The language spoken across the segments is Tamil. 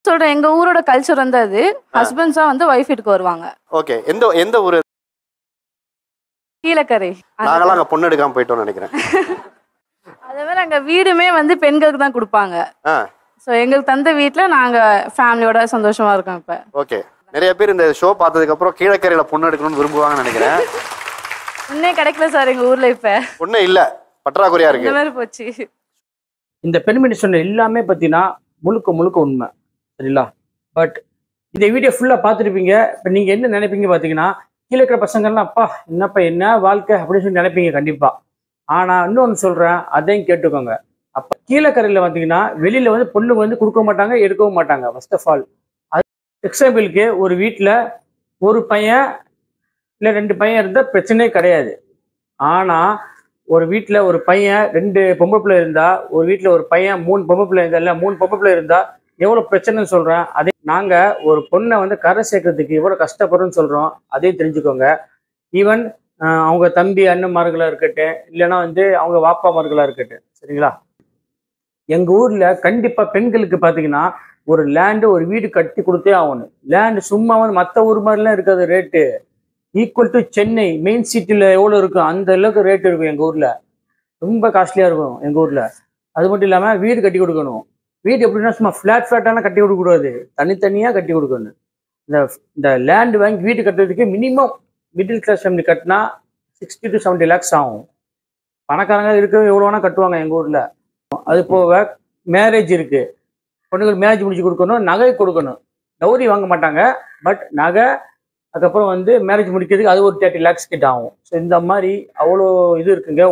சொல்றேன், எங்க ஊரோட கல்ச்சர் வந்து அது ஹஸ்பண்ட்ஸா வந்து வைஃப் வீட்டுக்கு வருவாங்க. ஓகே. எந்த எந்த ஊரு? கீழக்கரை. நாங்களாம் அங்க பொண்ணு எடுக்காம போயிட்டோம்னு நினைக்கிறேன். அதே மாதிரி அங்க வீடுமே வந்து பெண்களுக்கு தான் கொடுப்பாங்க. ஸோ எங்களுக்கு தந்த வீட்டுல நாங்க ஃபேமிலியோட சந்தோஷமா இருக்கோம் இப்ப. ஓகே. நிறைய பேர் இந்த ஷோ பார்த்ததுக்கு அப்புறம் கீழக்கரையில பொண்ணு எடுக்கணும்னு விரும்புவாங்கன்னு நினைக்கிறேன். இன்னே கிடைக்கல சார் எங்க ஊர்ல இப்ப. பொண்ணு இல்ல, பற்றாக்குறையா இருக்கு. இந்த மாதிரி போச்சு. இந்த பெண்மணி சொன்ன எல்லாமே பார்த்தீங்கன்னா முழுக்க முழுக்க உண்மை, சரிங்களா? பட் இந்த வீடியோ ஃபுல்லாக பார்த்துருப்பீங்க. இப்போ நீங்கள் என்ன நினைப்பீங்க பார்த்தீங்கன்னா, கீழே இருக்கிற பசங்கள்லாம் அப்பா என்னப்பா என்ன வாழ்க்கை அப்படின்னு சொல்லி நினைப்பீங்க கண்டிப்பாக. ஆனால் இன்னொன்று சொல்கிறேன், அதையும் கேட்டுக்கோங்க. அப்போ கீழக்கரையில் பார்த்தீங்கன்னா வெளியில் வந்து பொண்ணு வந்து கொடுக்க மாட்டாங்க, எடுக்கவும் மாட்டாங்க. ஃபர்ஸ்ட் ஆஃப் ஆல் அது எக்ஸாம்பிளுக்கு ஒரு வீட்டில் ஒரு பையன் இல்லை 2 பையன் இருந்தால் பிரச்சனையே கிடையாது. ஆனால் ஒரு வீட்டில் ஒரு பையன் 2 பொம்பளை பிள்ளை இருந்தா, ஒரு வீட்டில் ஒரு பையன் 3 பொம்பளை பிள்ளை இருந்தா, இல்லை 3 பொம்பளை பிள்ளை இருந்தா எவ்வளோ பிரச்சனைன்னு சொல்கிறேன். அதே நாங்கள் ஒரு பொண்ணை வந்து கரை சேர்க்கறதுக்கு எவ்வளோ கஷ்டப்படுறோன்னு சொல்கிறோம், அதையும் தெரிஞ்சுக்கோங்க. ஈவன் அவங்க தம்பி அண்ணன்மார்களாக இருக்கட்டும், இல்லைன்னா வந்து அவங்க வாப்பாமார்களாக இருக்கட்டும், சரிங்களா? எங்கள் ஊரில் கண்டிப்பாக பெண்களுக்கு பார்த்தீங்கன்னா ஒரு லேண்டு ஒரு வீடு கட்டி கொடுத்தே ஆகணும். லேண்டு சும்மா வந்து மற்ற ஊர் மாதிரிலாம் இருக்காது rate. Equal to Chennai main சிட்டியில் எவ்வளோ இருக்கும் அந்த அளவுக்கு ரேட் இருக்கும் எங்கள் ஊரில். ரொம்ப காஸ்ட்லியாக இருக்கும் எங்கள் ஊரில். அது மட்டும் இல்லாமல் வீடு கட்டி கொடுக்கணும். வீடு எப்படின்னா சும்மா ஃப்ளாட்டான கட்டி கொடுக்கக்கூடாது, தனித்தனியாக கட்டி கொடுக்கணும். இந்த லேண்டு வாங்கி வீடு கட்டுறதுக்கு மினிமம் மிடில் கிளாஸ் ஃபேமிலி கட்டினா 60 to 70 lakhs ஆகும். பணக்காரங்க இருக்க எவ்வளோ வேணால் கட்டுவாங்க எங்கள் ஊரில். அது போக மேரேஜ் இருக்குது, பொண்ணுங்களுக்கு மேரேஜ் முடிச்சு கொடுக்கணும், நகை கொடுக்கணும். டவுரி வாங்க மாட்டாங்க, பட் நகை, அதுக்கப்புறம் வந்து மேரேஜ் முடிக்கிறதுக்கு அது ஒரு 30 lakhs கிட்ட ஆகும். ஸோ இந்த மாதிரி அவ்வளோ இது இருக்குங்க.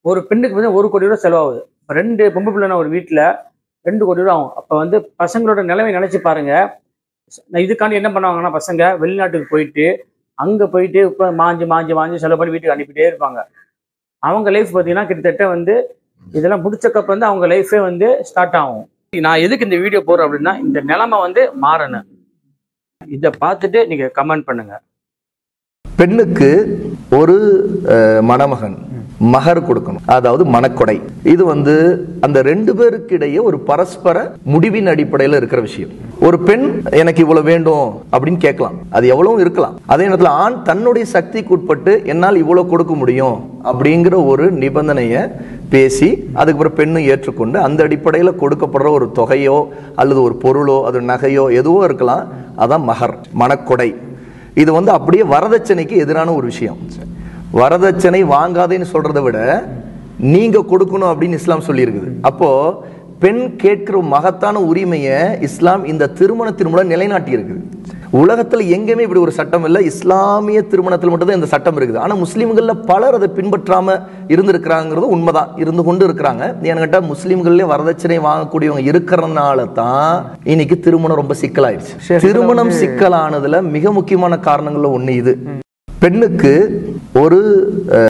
ஒரு பெண்ணுக்கு வந்து 1 கோடி ரூபா செலவாகுது. இப்போ 2 பொம்பளை பிள்ளைனா ஒரு வீட்டில் 2 கோடி ரூபா ஆகும். அப்போ வந்து பசங்களோட நிலைமை நினச்சி பாருங்க. இதுக்காண்டி என்ன பண்ணுவாங்கன்னா பசங்க வெளிநாட்டுக்கு போயிட்டு அங்கே போயிட்டு இப்போ மாஞ்சி செலவு பண்ணி வீட்டுக்கு அனுப்பிட்டே இருப்பாங்க. அவங்க லைஃப் பார்த்தீங்கன்னா கிட்டத்தட்ட வந்து இதெல்லாம் முடிச்சக்கப்புறம் வந்து அவங்க லைஃபே வந்து ஸ்டார்ட் ஆகும். நான் எதுக்கு இந்த வீடியோ போடுறேன் அப்படின்னா, இந்த நிலைமை வந்து மாறணும். இதை பார்த்துட்டு நீங்க கமெண்ட் பண்ணுங்க. பெண்ணுக்கு ஒரு மணமகன் மகர் கொடுக்கணும், அதாவது மணக்கொடை. இது வந்து அந்த 2 பேருக்கு இடையே ஒரு பரஸ்பர முடிவின் அடிப்படையில் இருக்கிற விஷயம். ஒரு பெண் எனக்கு இவ்வளவு வேண்டும் அப்படின்னு கேட்கலாம், அது எவ்வளவு இருக்கலாம். அதே நேரத்தில் ஆண் தன்னுடைய சக்திக்கு உட்பட்டு என்னால் இவ்வளவு கொடுக்க முடியும் அப்படிங்கிற ஒரு நிபந்தனையை பேசி அதுக்கப்புறம் பெண்ணு ஏற்றுக்கொண்டு அந்த அடிப்படையில் கொடுக்கப்படுற ஒரு தொகையோ அல்லது ஒரு பொருளோ அது நகையோ எதுவோ இருக்கலாம், அதான் மகர், மணக்கொடை. இது வந்து அப்படியே வரதட்சணைக்கு எதிரான ஒரு விஷயம். வரதட்சணை வாங்காதேன்னு சொல்றதை விட நீங்க கொடுக்கணும் அப்படின்னு இஸ்லாம் சொல்லி இருக்குது. அப்போ பெண் கேட்கிற மகத்தான உரிமையை இஸ்லாம் இந்த திருமணத்தின் மூலம் நிலைநாட்டி இருக்குது. உலகத்துல எங்கேயுமே இப்படி ஒரு சட்டம் இல்லை, இஸ்லாமிய திருமணத்தில் மட்டும் தான் இந்த சட்டம் இருக்குது. ஆனா முஸ்லீம்கள்ல பலர் அதை பின்பற்றாம இருந்திருக்கிறாங்கிறது உண்மைதான், இருந்து கொண்டு இருக்கிறாங்க. ஏன்னு கேட்டா முஸ்லீம்கள்ல வரதட்சணை வாங்கக்கூடியவங்க இருக்கிறதுனால தான் இன்னைக்கு திருமணம் ரொம்ப சிக்கலாயிடுச்சு. திருமணம் சிக்கலானதுல மிக முக்கியமான காரணங்கள்ல ஒண்ணு இது. பெண்ணுக்கு ஒரு